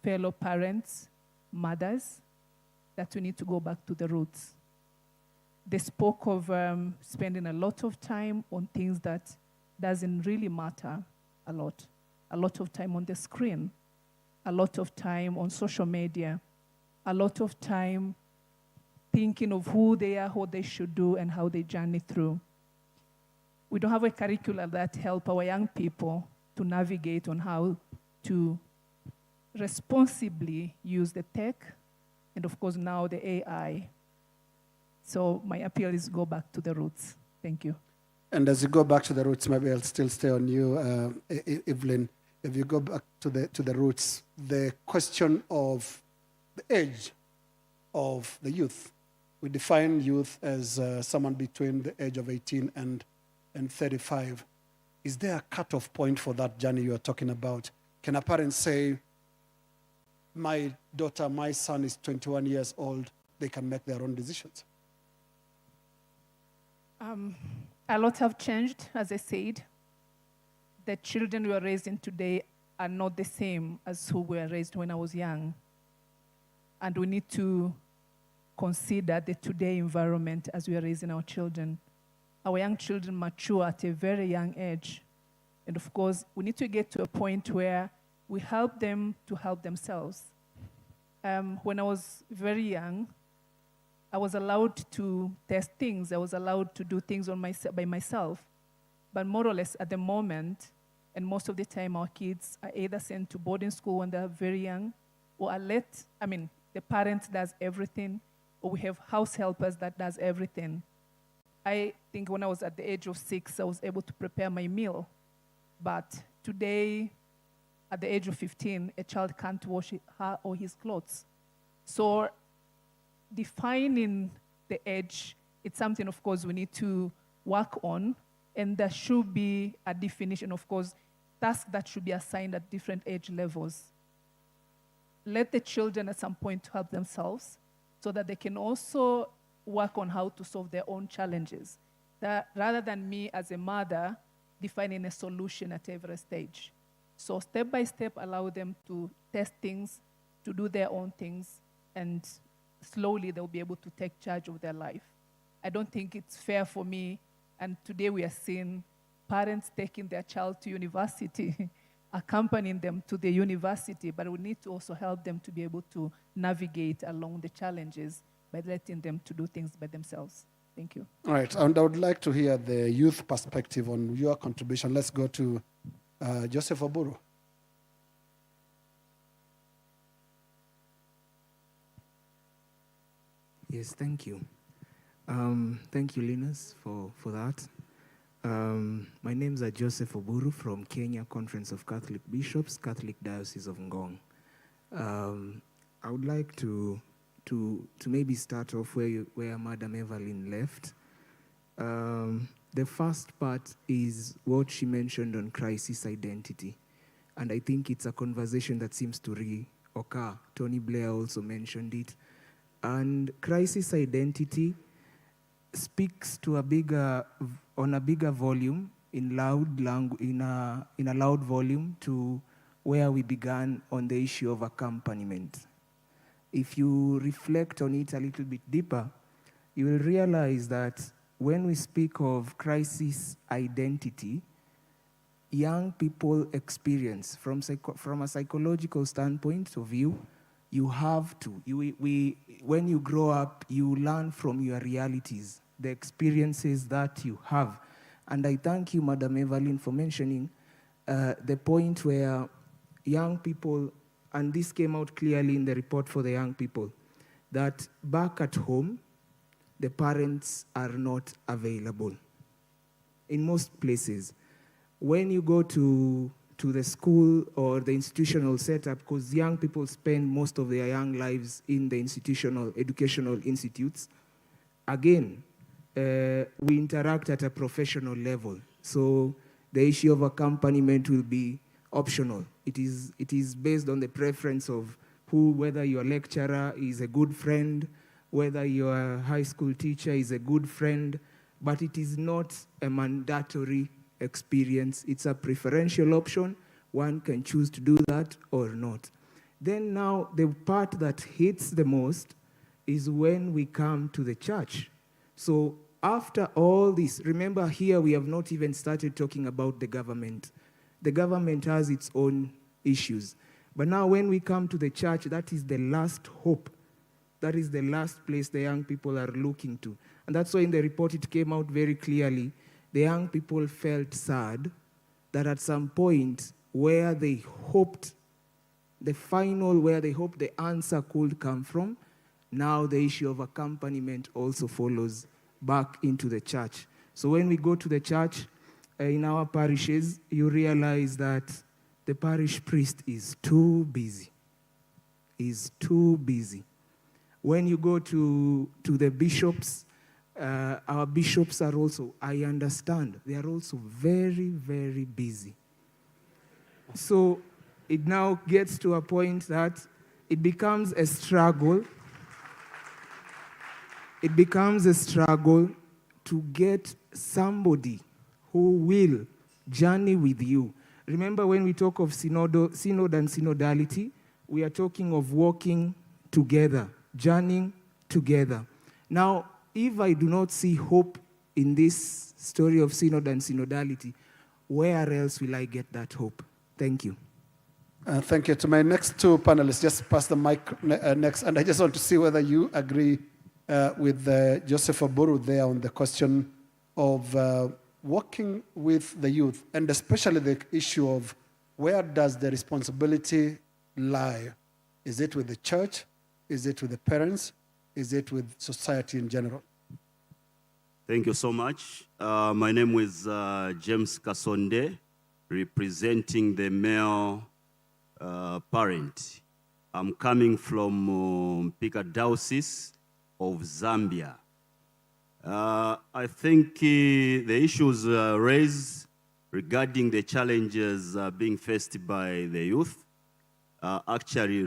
fellow parents, mothers, that we need to go back to the roots. They spoke of spending a lot of time on things that doesn't really matter a lot of time on the screen, a lot of time on social media, a lot of time thinking of who they are, what they should do, and how they journey through. We don't have a curriculum that help our young people to navigate on how to responsibly use the tech, and of course now the AI. So my appeal is go back to the roots. Thank you. And as you go back to the roots, maybe I'll still stay on you, Evelyn. If you go back to the roots, the question of the age of the youth. We define youth as someone between the age of 18 and 35. Is there a cutoff point for that journey you are talking about? Can a parent say, my daughter, my son is 21 years old, they can make their own decisions? A lot have changed, as I said. The children we are raising today are not the same as who were raised when I was young. And we need to consider the today environment as we are raising our children. Our young children mature at a very young age. And of course, we need to get to a point where we help them to help themselves. When I was very young, I was allowed to test things. I was allowed to do things by myself. But more or less at the moment, and most of the time our kids are either sent to boarding school when they're very young, or the parent does everything, or we have house helpers that does everything. I think when I was at the age of 6, I was able to prepare my meal. But today, at the age of 15, a child can't wash her or his clothes. So defining the age, it's something, of course, we need to work on. And there should be a definition, of course, tasks that should be assigned at different age levels. Let the children at some point help themselves so that they can also work on how to solve their own challenges, that rather than me as a mother defining a solution at every stage. So step by step, allow them to test things, to do their own things, and slowly they'll be able to take charge of their life. I don't think it's fair for me, and today we are seeing parents taking their child to university, accompanying them to the university, but we need to also help them to be able to navigate along the challenges by letting them to do things by themselves. Thank you. All right, and I would like to hear the youth perspective on your contribution. Let's go to Joseph Oburu. Yes, thank you. Thank you, Linus, for that. My name's Joseph Oburu from Kenya Conference of Catholic Bishops, Catholic Diocese of Ngong. I would like to maybe start off where Madam Evelyn left. The first part is what she mentioned on crisis identity. And I think it's a conversation that seems to reoccur. Tony Blair also mentioned it. And crisis identity speaks to on a bigger volume, in a loud volume, to where we began on the issue of accompaniment. If you reflect on it a little bit deeper, you will realize that when we speak of crisis identity, young people experience, from a psychological standpoint of view, you have to. When you grow up, you learn from your realities, the experiences that you have. And I thank you, Madam Evelyn, for mentioning the point where young people, and this came out clearly in the report for the young people, that back at home, the parents are not available in most places. When you go to the school or the institutional setup, because young people spend most of their young lives in the educational institutes, again, we interact at a professional level. So the issue of accompaniment will be optional. It is based on the preference of whether your lecturer is a good friend, whether your high school teacher is a good friend, but it is not a mandatory experience. It's a preferential option. One can choose to do that or not. Then now the part that hits the most is when we come to the church. So after all this, remember here we have not even started talking about the government. The government has its own issues. But now when we come to the church, that is the last hope. That is the last place the young people are looking to. And that's why in the report it came out very clearly. The young people felt sad that at some point where they hoped, where they hoped the answer could come from, now the issue of accompaniment also follows back into the church. So when we go to the church in our parishes, you realize that the parish priest is too busy. When you go to the bishops, our bishops are also, I understand, they are also very, very busy. So it now gets to a point that it becomes a struggle. It becomes a struggle to get somebody who will journey with you. Remember when we talk of synod and synodality, we are talking of walking together, journeying together. Now, if I do not see hope in this story of synod and synodality, where else will I get that hope? Thank you. Thank you. To my next two panelists, just pass the mic next. And I just want to see whether you agree with Joseph Oburu there on the question of working with the youth, and especially the issue of where does the responsibility lie? Is it with the church? Is it with the parents? Is it with society in general? Thank you so much. My name is James Kasonde, representing the male parent. I'm coming from Mpika Diocese of Zambia. I think the issues raised regarding the challenges being faced by the youth actually